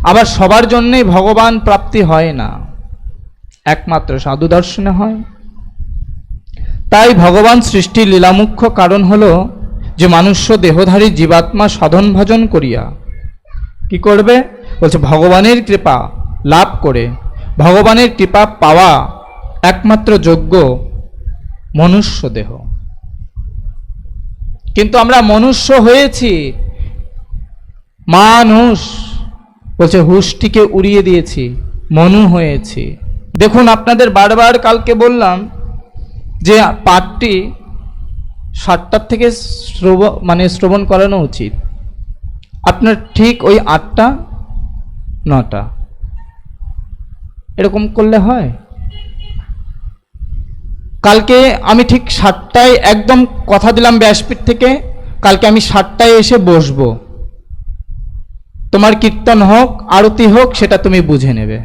আবার সবার জন্যই ভগবান প্রাপ্তি হয় না, একমাত্র সাধু দর্শনে হয়। তাই ভগবান সৃষ্টির লীলামুখ্য কারণ হলো যে মানুষ্য দেহধারী জীবাত্মা সাধন ভজন করিয়া কি করবে, বলছে ভগবানের কৃপা লাভ করে, ভগবানের কৃপা পাওয়া একমাত্র যোগ্য মনুষ্য দেহ। কিন্তু আমরা মনুষ্য হয়েছি, মানুষ বলছে হুশটিকে উড়িয়ে দিয়েছি, মনু হয়েছি। দেখুন আপনাদের বারবার কালকে বললাম যে পাঠটি 7টার থেকে শ্রবণ করানো উচিত, আপনার ঠিক ওই 8টা 9টা এরকম করলে হয়। কালকে আমি ঠিক 7টায় একদম কথা দিলাম ব্যাসপীঠ থেকে, কালকে আমি 7টায় এসে বসবো, তোমার কীর্তন হোক আরতি হোক সেটা তুমি বুঝে নেবে।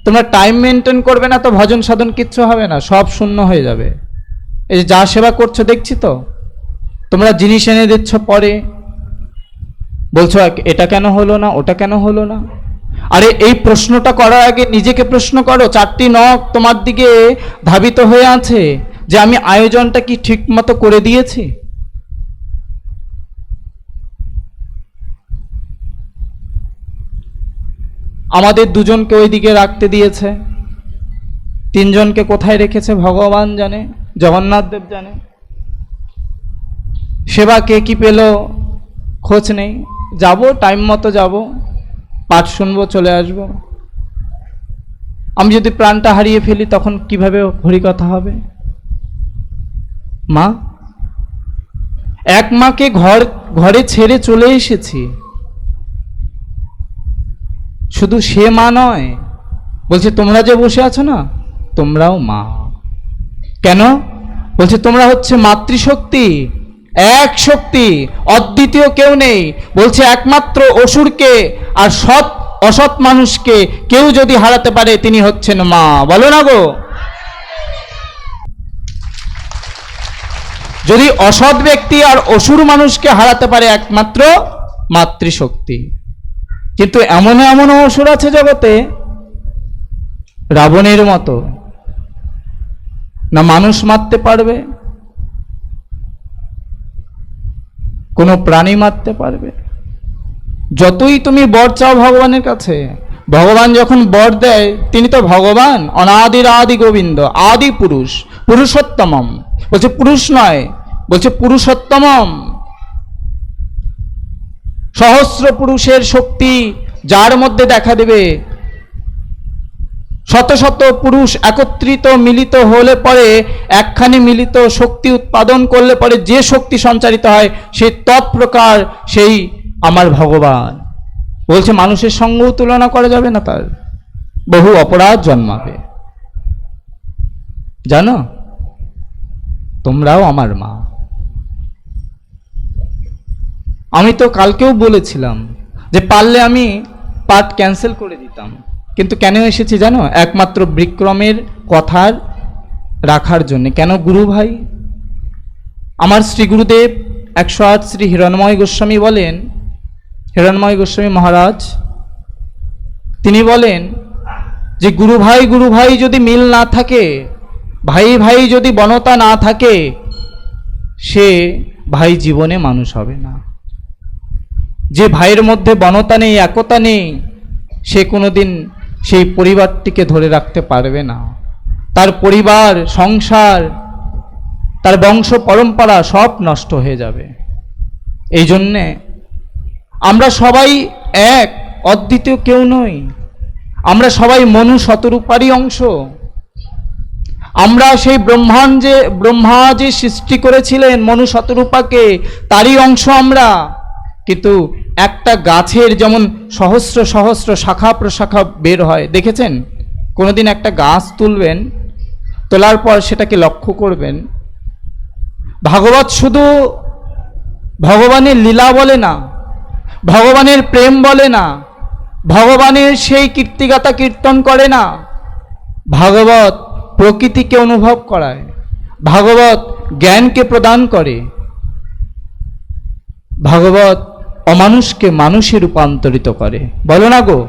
তোমরা টাইম মেনটেন করবে না তো ভজন সাধন কিচ্ছু হবে না, সব শূন্য হয়ে যাবে। এই যা সেবা করছো দেখছি তো, তোমরা জিনিস এনে দিচ্ছ, পরে বলছো এটা কেন হলো না, ওটা কেন হলো না। আরে এই প্রশ্নটা করার আগে নিজেকে প্রশ্ন করো, 4টি নখ তোমার দিকে ধাবিত হয়ে আছে যে আমি আয়োজনটা কি ঠিক মতো করে দিয়েছি। আমাদের দুজনকে ওই দিকে রাখতে দিয়েছে, 3 জনকে কোথায় রেখেছে ভগবান জানে, জগন্নাথ দেব জানে। সেবা কে কি পেল খোঁজ নেই, যাব টাইম মতো যাব, পাঠ শুনবো, চলে আসব। আমি যদি প্রাণটা হারিয়ে ফেলি তখন কিভাবে হরিকথা হবে। মা, এক মাকে ঘরে ছেড়ে চলে এসেছি, শুধু সে মা নয়, বলছে তোমরা যে বসে আছো না তোমরাও মা। কেন, বলছে তোমরা হচ্ছে মাতৃশক্তি, এক শক্তি, অদ্বিতীয় কেউ নেই। বলছে একমাত্র অসুরকে আর অসৎ মানুষকে কেউ যদি হারাতে পারে তিনি হচ্ছেন মা। বলো না গো, যদি অসৎ ব্যক্তি আর অসুর মানুষকে হারাতে পারে একমাত্র মাতৃশক্তি। কিন্তু এমন এমন অসুর আছে জগতে রাবণের মতো, না মানুষ মারতে পারবে, কোনো প্রাণী মারতে পারবে। যতই তুমি বর চাও ভগবানের কাছে, ভগবান যখন বর দেয় তিনি তো ভগবান, অনাদির আদি গোবিন্দ, আদি পুরুষ, পুরুষোত্তমম। বলছে পুরুষ নয়, বলছে পুরুষোত্তমম। সহস্র পুরুষের শক্তি যার মধ্যে দেখা দেবে, শত শত পুরুষ একত্রিত মিলিত হলে পরে একখানি মিলিত শক্তি উৎপাদন করলে পরে যে শক্তি সঞ্চারিত হয় সেই তৎপ্রকার সেই আমার ভগবান। বলছে মানুষের সঙ্গেও তুলনা করা যাবে না, তার বহু অপরাধ জন্মাবে। জানো, তোমরাও আমার মা। আমি তো কালকেও বলেছিলাম যে পারলে আমি পাঠ ক্যান্সেল করে দিতাম, কিন্তু কেন এসেছি জানো, একমাত্র বিক্রমের কথার রাখার জন্য। কেন, গুরু ভাই আমার শ্রী গুরুদেব 108 শ্রী হিরণময় গোস্বামী বলেন, হিরণময় গোস্বামী মহারাজ তিনি বলেন যে গুরু ভাই যদি মিল না থাকে, ভাই ভাই যদি বনতা না থাকে, সে ভাই জীবনে মানুষ হবে না। যে ভাইয়ের মধ্যে বনতা নেই, একতা নেই, সে কোনোদিন সেই পরিবারটিকে ধরে রাখতে পারবে না। তার পরিবার, সংসার, তার বংশ পরম্পরা সব নষ্ট হয়ে যাবে। এই জন্যে আমরা সবাই এক, অদ্বিতীয় কেউ নই। আমরা সবাই মনু শতরূপারই অংশ। আমরা সেই ব্রহ্মা যে সৃষ্টি করেছিলেন মনু শতরূপাকে, তারই অংশ আমরা। কিন্তু একটা গাছের যেমন সহস্র সহস্র শাখা প্রশাখা বের হয়, দেখেছেন? কোনোদিন একটা গাছ তুলবেন, তোলার পর সেটাকে লক্ষ্য করবেন, ভাগবত শুধু ভগবানের লীলা বলে না, ভগবানের প্রেম বলে না, ভগবানের সেই কীর্তিগাথা কীর্তন করে না। ভাগবত প্রকৃতিকে অনুভব করায়, ভাগবত জ্ঞানকে প্রদান করে, ভাগবত অমানুষকে মানুষে রূপান্তরিত করে। বলো না গো।